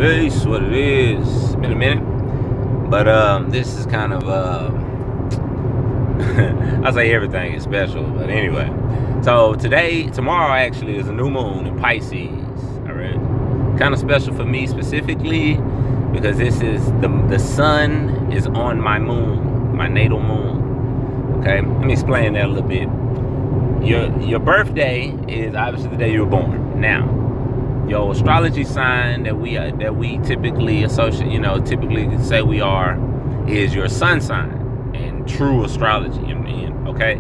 Peace, what it is. It's been a minute, but this is kind of I say everything is special, but anyway. So tomorrow actually is a new moon in Pisces. All right, kind of special for me specifically because this is the sun is on my moon, my natal moon. Okay, let me explain that a little bit. Your birthday is obviously the day you were born. Now, your astrology sign that we typically associate, typically say we are, is your sun sign in true astrology. Okay,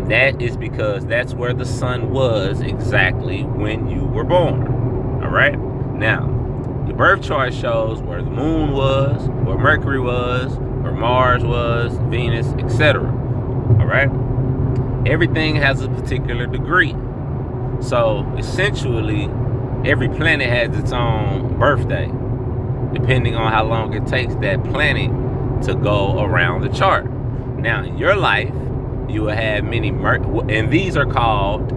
that is because that's where the sun was exactly when you were born. All right. Now, your birth chart shows where the moon was, where Mercury was, where Mars was, Venus, etc. All right. Everything has a particular degree. So essentially, every planet has its own birthday, depending on how long it takes that planet to go around the chart. Now, in your life, you will have many, and these are called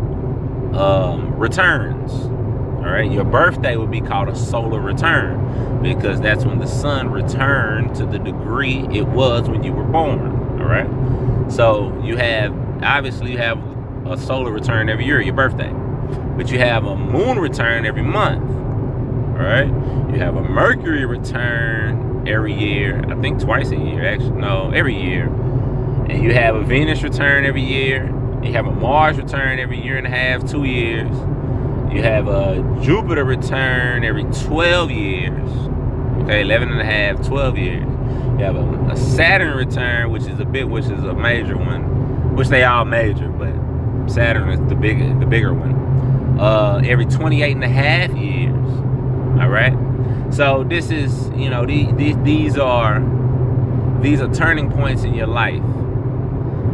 returns. All right, your birthday would be called a solar return because that's when the sun returned to the degree it was when you were born. All right, so you have a solar return every year, your birthday. But you have a moon return every month. All right. You have a Mercury return every year. I think twice a year, actually. No, every year. And you have a Venus return every year. You have a Mars return every year and a half, 2 years. You have a Jupiter return every 12 years. Okay, 11 and a half, 12 years. You have a Saturn return, which is a major one, which they all major, but Saturn is the bigger one. Every 28 and a half years. All right. So this is, these are turning points in your life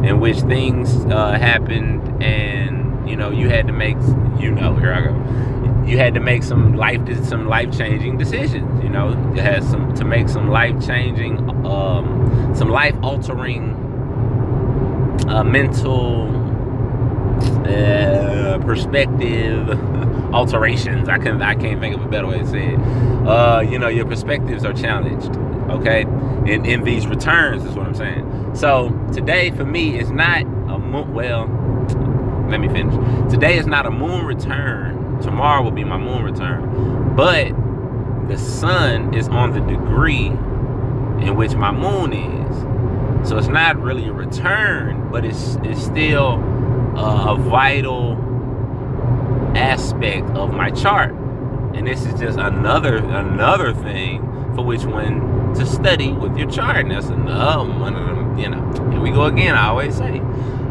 in which things happened, and you had to make, here I go. You had to make some life-changing decisions. You had to make some life-changing, some life-altering mental perspective alterations. I can't think of a better way to say it. Your perspectives are challenged, okay, in these returns is what I'm saying. So today for me is not a moon. Well, let me finish. Today is not a moon return. Tomorrow will be my moon return, but the sun is on the degree in which my moon is. So it's not really a return, but it's still a vital aspect of my chart, and this is just another thing for which one to study with your chart. And that's another one of them. Here we go again. I always say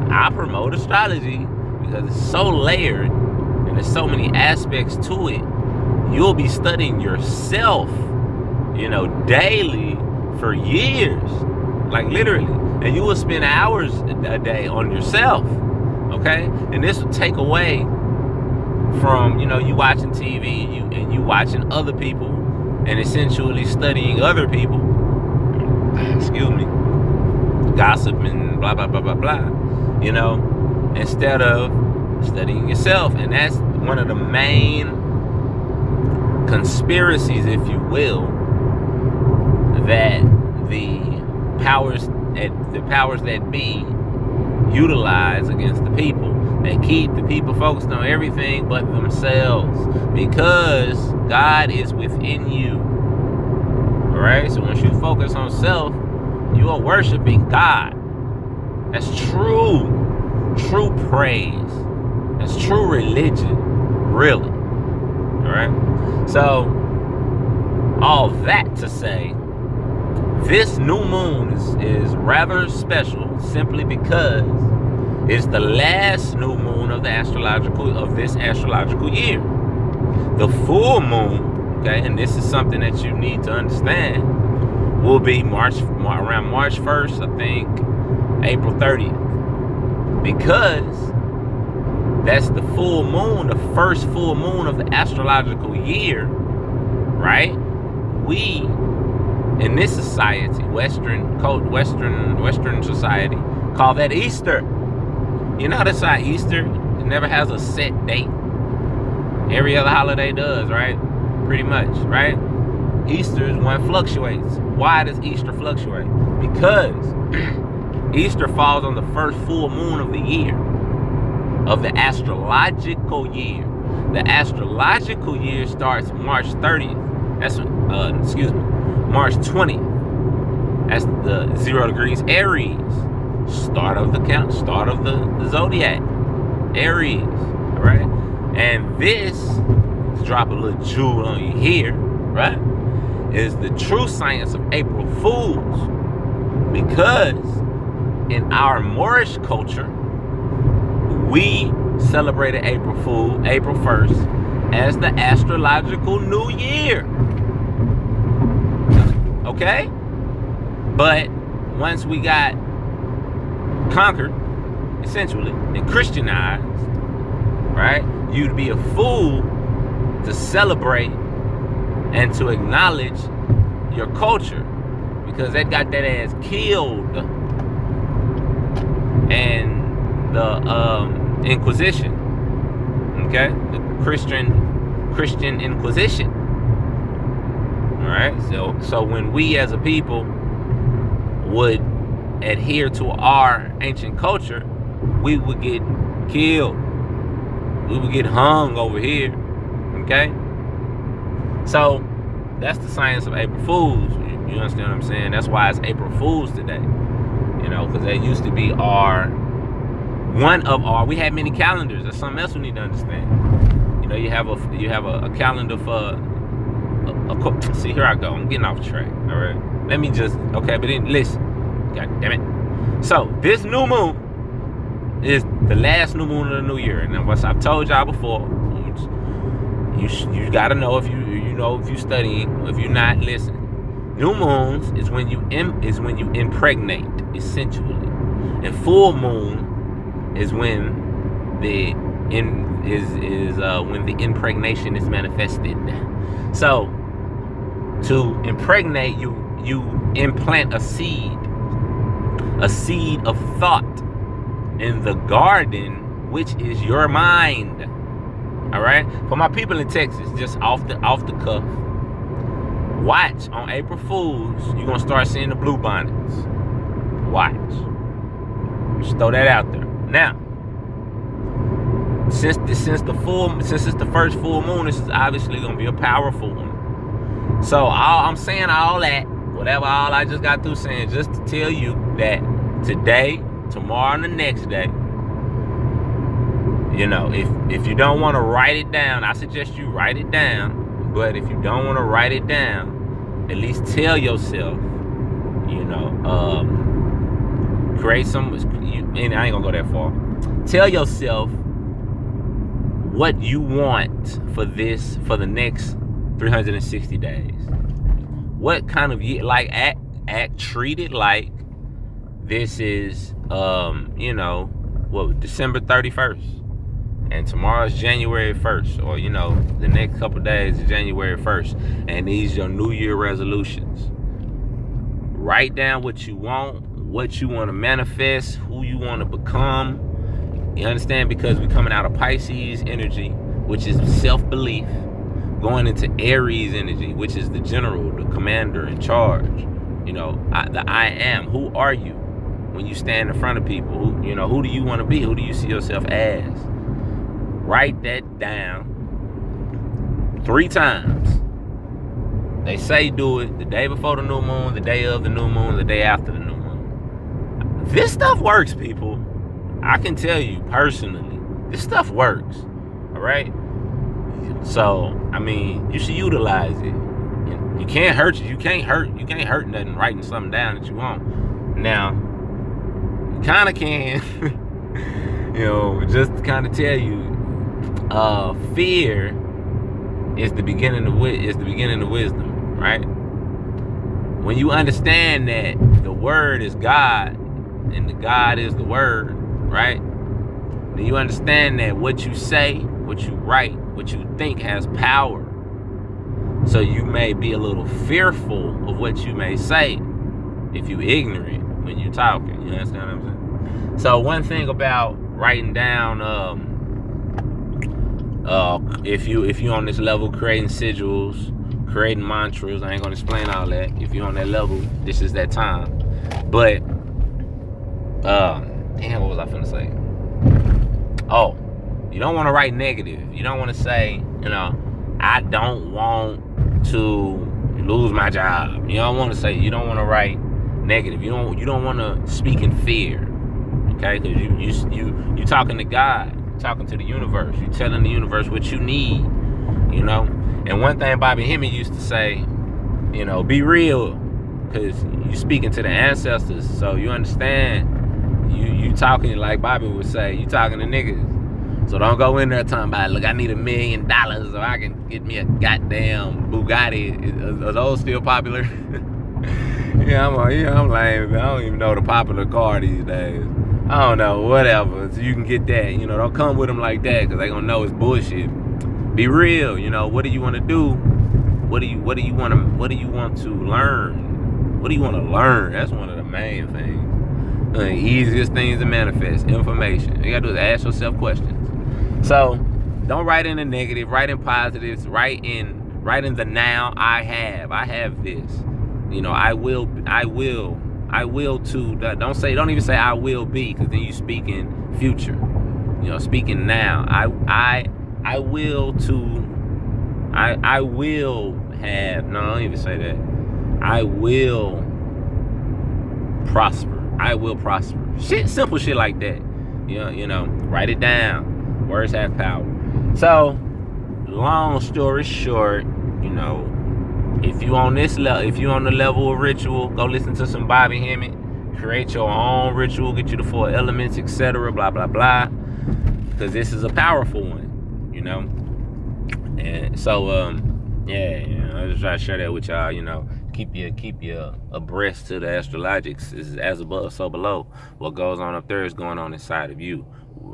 I promote astrology because it's so layered and there's so many aspects to it. You'll be studying yourself, daily for years, like literally, and you will spend hours a day on yourself. Okay, and this will take away from you watching TV and you watching other people and essentially studying other people. Excuse me, gossip and blah blah blah blah blah. Instead of studying yourself, and that's one of the main conspiracies, if you will, that the powers that be utilize against the people. They keep the people focused on everything but themselves, because God is within you. All right. So once you focus on self, you are worshiping God. That's true praise. That's true religion, really. All right. So all that to say, this new moon is rather special simply because it's the last new moon of this astrological year. The full moon, okay, and this is something that you need to understand, will be around March 1st, I think, April 30th, because that's the full moon, the first full moon of the astrological year, right? We in this society, Western society, call that Easter. That's how Easter, it never has a set date. Every other holiday does, right? pretty much, right? Easter's one fluctuates. Why does Easter fluctuate? Because Easter falls on the first full moon of the year, of the astrological year. The astrological year starts March 30th. That's March 20th. That's the 0 degrees Aries. Start of the zodiac. Aries. All right? And this, to drop a little jewel on you here, right, is the true science of April Fools. Because in our Moorish culture, we celebrated April 1st, as the astrological new year. Okay? But once we got conquered, essentially, and Christianized, right, you'd be a fool to celebrate and to acknowledge your culture, because that got that ass killed. And the Inquisition, okay, the Christian Inquisition. All right, so when we as a people would adhere to our ancient culture, we would get killed. We would get hung over here. Okay, so that's the science of April Fools. You understand what I'm saying? That's why it's April Fools today. You know, because that used to be we had many calendars. That's something else we need to understand. You know, you have a calendar for see, here I go. I'm getting off track. All right. Let me just, okay, but then listen. God damn it. So this new moon is the last new moon of the new year. And what I've told y'all before, you gotta know if you're studying. If you're not, listen. New moons is when you impregnate, essentially. And full moon is when the impregnation is manifested. So to impregnate, you implant a seed of thought in the garden, which is your mind. All right, for my people in Texas, just off the cuff, watch on April Fools. You're gonna start seeing the blue bonnets. Watch. Just throw that out there. Now, since it's the first full moon, this is obviously gonna be a powerful one. So I'm saying all that, all I just got through saying, just to tell you that today, tomorrow, and the next day, you know, if you don't want to write it down, I suggest you write it down. But if you don't want to write it down, at least tell yourself, you know, create some, and I ain't gonna go that far. Tell yourself what you want for the next 360 days. What kind of year, like treat it like this is, you know, December 31st. And tomorrow's January 1st, or, you know, the next couple of days is January 1st. And these are your New Year resolutions. Write down what you want to manifest, who you want to become. You understand? Because we're coming out of Pisces energy, which is self-belief, going into Aries energy, which is the general, the commander in charge. You know, the I am. Who are you when you stand in front of people? Who do you want to be? Who do you see yourself as? Write that down 3 times. They say do it the day before the new moon, the day of the new moon, the day after the new moon. This stuff works, people. I can tell you personally, this stuff works. All right. So I mean, you should utilize it. You can't hurt you. You can't hurt nothing writing something down that you want. Now, you kind of can. You know, just to kind of tell you. Fear is the beginning of wisdom, right? When you understand that the word is God and the God is the word, right? Then you understand that what you say, what you write, what you think has power. So you may be a little fearful of what you may say if you're ignorant when you're talking. You understand what I'm saying? So one thing about writing down If you on this level creating sigils, creating mantras, I ain't gonna explain all that. If you're on that level, this is that time. But damn, what was I finna say? Oh, you don't want to write negative. You don't want to say, I don't want to lose my job. You don't want to say. You don't want to write negative. You don't want to speak in fear. Okay, because you talking to God, talking to the universe. You telling the universe what you need. And one thing Bobby Hemming used to say, be real, because you speaking to the ancestors, so you understand. You talking, like Bobby would say, you talking to niggas. So don't go in there talking about, look, I need $1 million so I can get me a goddamn Bugatti. Are those still popular? I'm lame. I don't even know the popular car these days. I don't know, whatever. So you can get that. Don't come with them like that, because they gonna know it's bullshit. Be real. What do you want to do? What do you want to learn? What do you want to learn? That's one of the main things. The easiest things to manifest, information. All you gotta do is ask yourself questions. So don't write in the negative, write in positives, write in the now. I have this. I will to. Don't even say I will be, because then you speak in future. Speaking now. I will to. I will have. No, don't even say that. I will prosper. I will prosper. Simple shit like that. Write it down. Words have power. So, long story short, if you on this level, if you on the level of ritual, go listen to some Bobby Hemming. Create your own ritual. Get you the 4 elements, etc. Blah blah blah. Because this is a powerful one. And so, I just try to share that with y'all. Keep you abreast to the astrologics. This is as above, so below. What goes on up there is going on inside of you.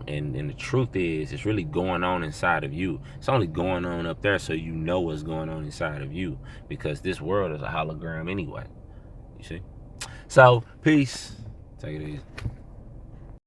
And the truth is, it's really going on inside of you. It's only going on up there so you know what's going on inside of you. Because this world is a hologram anyway. You see? So, peace. Take it easy.